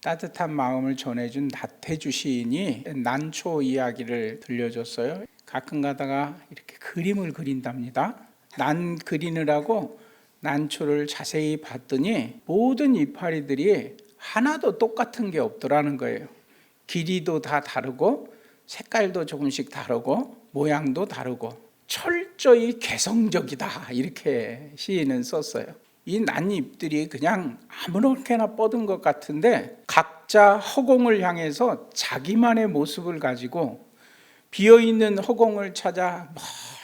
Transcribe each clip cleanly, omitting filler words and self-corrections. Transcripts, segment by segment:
따뜻한 마음을 전해준 나태주 시인이 난초 이야기를 들려줬어요. 가끔 가다가 이렇게 그림을 그린답니다. 난 그리느라고 난초를 자세히 봤더니 모든 이파리들이 하나도 똑같은 게 없더라는 거예요. 길이도 다 다르고 색깔도 조금씩 다르고 모양도 다르고 철저히 개성적이다, 이렇게 시인은 썼어요. 이 난잎들이 그냥 아무렇게나 뻗은 것 같은데 각자 허공을 향해서 자기만의 모습을 가지고 비어있는 허공을 찾아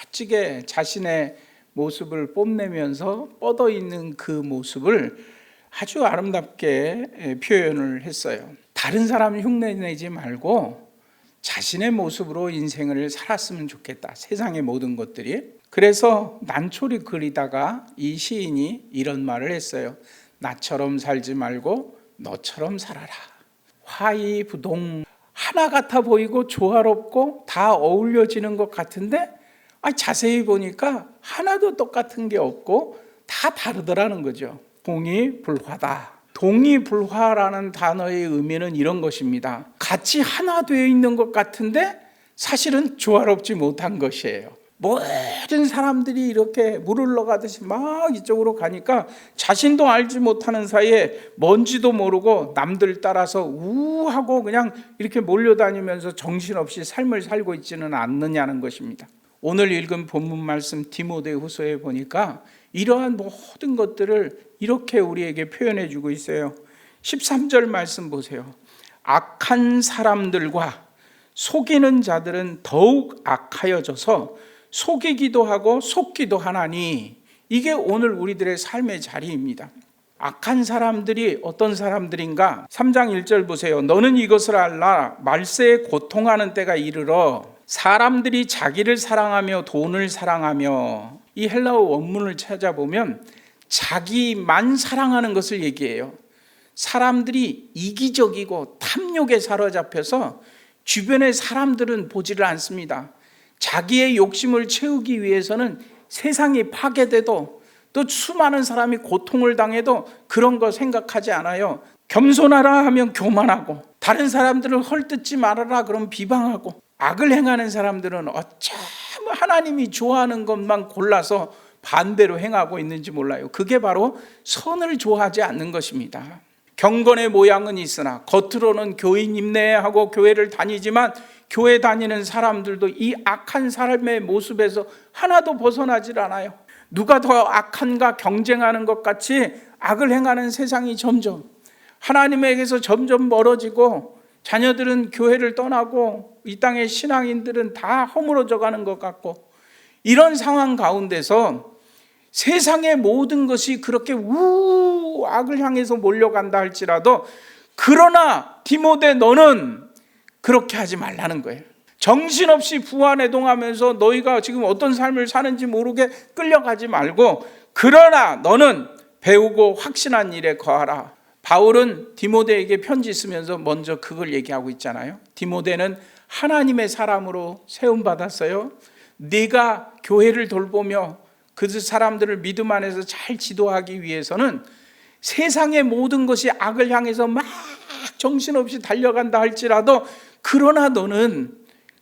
멋지게 자신의 모습을 뽐내면서 뻗어있는 그 모습을 아주 아름답게 표현을 했어요. 다른 사람 흉내내지 말고 자신의 모습으로 인생을 살았으면 좋겠다, 세상의 모든 것들이. 그래서 난초를 그리다가 이 시인이 이런 말을 했어요. 나처럼 살지 말고 너처럼 살아라. 화이부동, 하나 같아 보이고 조화롭고 다 어울려지는 것 같은데 자세히 보니까 하나도 똑같은 게 없고 다 다르더라는 거죠. 동이불화다. 동이불화라는 단어의 의미는 이런 것입니다. 같이 하나 되어 있는 것 같은데 사실은 조화롭지 못한 것이에요. 모든 사람들이 이렇게 물 흘러가듯이 막 이쪽으로 가니까 자신도 알지 못하는 사이에 뭔지도 모르고 남들 따라서 우하고 그냥 이렇게 몰려다니면서 정신없이 삶을 살고 있지는 않느냐는 것입니다. 오늘 읽은 본문 말씀 디모데후서에 보니까 이러한 모든 것들을 이렇게 우리에게 표현해 주고 있어요. 13절 말씀 보세요. 악한 사람들과 속이는 자들은 더욱 악하여져서 속이기도 하고 속기도 하나니, 이게 오늘 우리들의 삶의 자리입니다. 악한 사람들이 어떤 사람들인가? 3장 1절 보세요. 너는 이것을 알라. 말세에 고통하는 때가 이르러 사람들이 자기를 사랑하며 돈을 사랑하며, 이 헬라어 원문을 찾아보면 자기만 사랑하는 것을 얘기해요. 사람들이 이기적이고 탐욕에 사로잡혀서 주변의 사람들은 보지를 않습니다. 자기의 욕심을 채우기 위해서는 세상이 파괴돼도 또 수많은 사람이 고통을 당해도 그런 거 생각하지 않아요. 겸손하라 하면 교만하고, 다른 사람들을 헐뜯지 말아라 그러면 비방하고, 악을 행하는 사람들은 어쩜 하나님이 좋아하는 것만 골라서 반대로 행하고 있는지 몰라요. 그게 바로 선을 좋아하지 않는 것입니다. 경건의 모양은 있으나 겉으로는 교인임내 하고 교회를 다니지만 교회 다니는 사람들도 이 악한 삶의 모습에서 하나도 벗어나질 않아요. 누가 더 악한가 경쟁하는 것 같이 악을 행하는 세상이 점점 하나님에게서 점점 멀어지고, 자녀들은 교회를 떠나고 이 땅의 신앙인들은 다 허물어져 가는 것 같고, 이런 상황 가운데서 세상의 모든 것이 그렇게 악을 향해서 몰려간다 할지라도, 그러나 디모데 너는 그렇게 하지 말라는 거예요. 정신없이 부안해동하면서 너희가 지금 어떤 삶을 사는지 모르게 끌려가지 말고, 그러나 너는 배우고 확신한 일에 거하라. 바울은 디모데에게 편지 쓰면서 먼저 그걸 얘기하고 있잖아요. 디모데는 하나님의 사람으로 세움받았어요. 네가 교회를 돌보며 그 사람들을 믿음 안에서 잘 지도하기 위해서는 세상의 모든 것이 악을 향해서 막 정신없이 달려간다 할지라도, 그러나 너는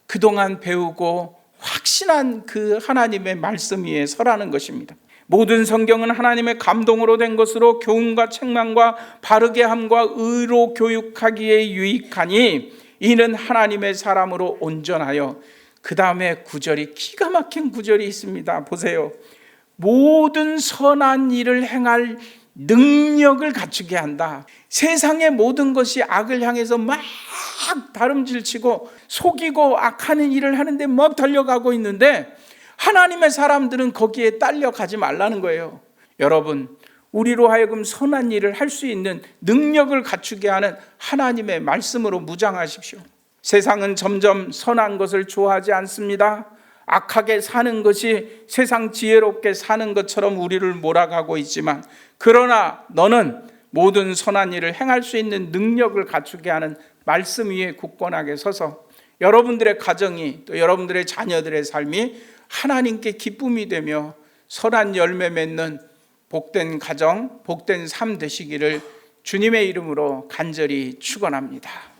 그동안 배우고 확신한 그 하나님의 말씀 위에 서라는 것입니다. 모든 성경은 하나님의 감동으로 된 것으로 교훈과 책망과 바르게 함과 의로 교육하기에 유익하니 이는 하나님의 사람으로 온전하여, 그 다음에 구절이 기가 막힌 구절이 있습니다. 보세요. 모든 선한 일을 행할 능력을 갖추게 한다. 세상의 모든 것이 악을 향해서 막 다름질치고 속이고 악하는 일을 하는데 막 달려가고 있는데, 하나님의 사람들은 거기에 딸려가지 말라는 거예요. 여러분, 우리로 하여금 선한 일을 할 수 있는 능력을 갖추게 하는 하나님의 말씀으로 무장하십시오. 세상은 점점 선한 것을 좋아하지 않습니다. 악하게 사는 것이 세상 지혜롭게 사는 것처럼 우리를 몰아가고 있지만, 그러나 너는 모든 선한 일을 행할 수 있는 능력을 갖추게 하는 말씀 위에 굳건하게 서서 여러분들의 가정이, 또 여러분들의 자녀들의 삶이 하나님께 기쁨이 되며 선한 열매 맺는 복된 가정, 복된 삶 되시기를 주님의 이름으로 간절히 축원합니다.